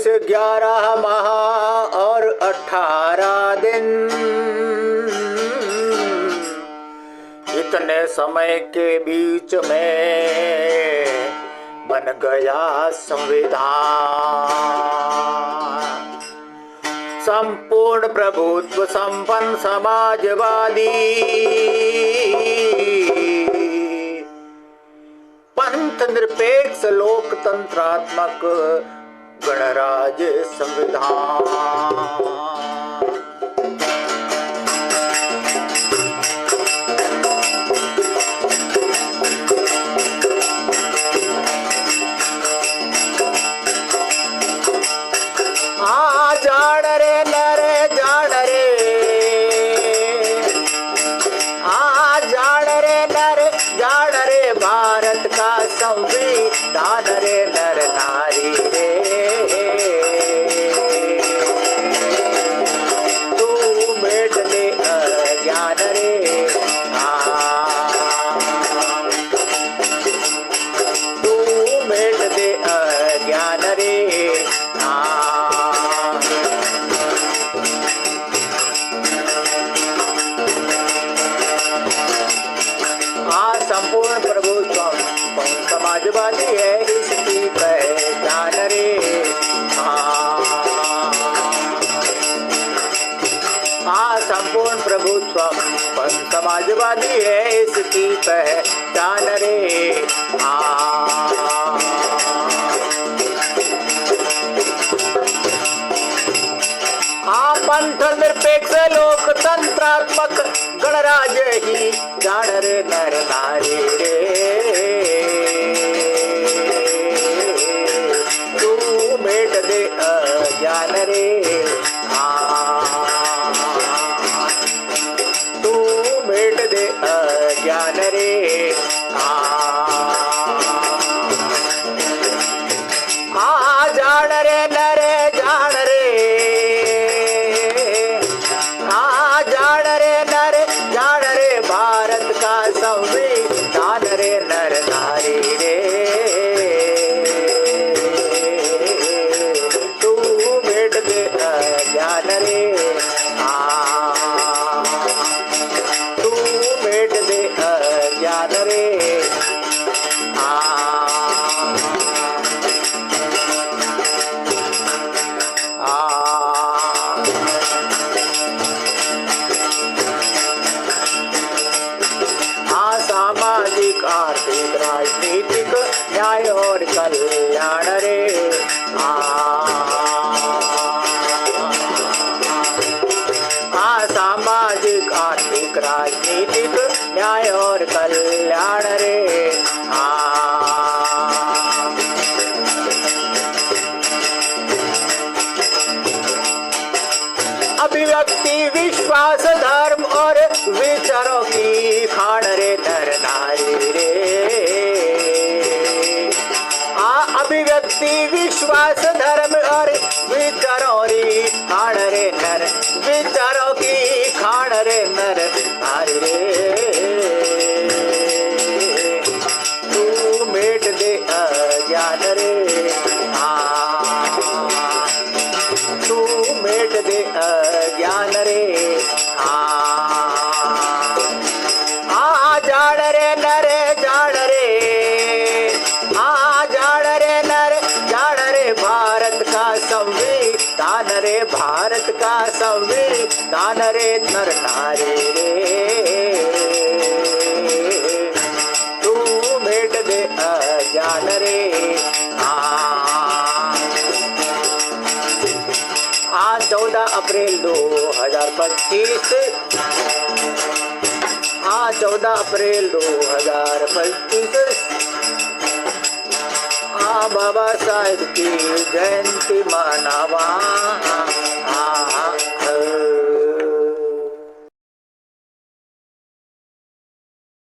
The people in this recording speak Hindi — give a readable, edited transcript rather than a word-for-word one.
11 माह और 18 दिन, इतने समय के बीच में बन गया संविधान। संपूर्ण प्रभुत्व संपन्न समाजवादी पंथ निरपेक्ष लोकतंत्रात्मक गणराज्य संविधान। जान रे नरे जान रे, जान रे नरे जान रे, भारत का संविधान रे नर नारी रे। तू मेट दे अज्ञान रे, तू मेट दे अज्ञान रे। संपूर्ण प्रभुत्व समाजवादी है इसकी पहचान रे। संपूर्ण प्रभुत्व समाजवादी है इसकी पहचान रे। पंथ निरपेक्ष लोकतंत्रात्मक गणराज्य ही जान रे नर नारी रे। तू मेट दे अज्ञान रे, तू मेट दे अज्ञान रे। जान रे नरे जान रे, जान रे नरे जान रे, भारत का संविधान रे नर नारी रे। तू मेट दे अज्ञान रे, तू मेट दे अज्ञान रे। सामाजिक आर्थिक राजनीतिक न्याय और कल्याण रे। सामाजिक आर्थिक राजनीतिक न्याय और कल्याण रे। अभिव्यक्ति विश्वास धर्म और विचारों की खान रे नर नारी रे। अभिव्यक्ति विश्वास धर्म और विचारों की खान रे नर, विचारों की खान रे नर नारी रे। तू मेट दे अज्ञान रे, तू मेट दे अज्ञान रे। जान रे नरे जान रे, जान रे नरे जान रे, भारत का संविधान रे, भारत का संविधान रे नर नारी रे। तू मेट दे अज्ञान रे। 14 अप्रैल 2025, 14 अप्रैल 2025 बाबा साहेब की जयंती मनावा।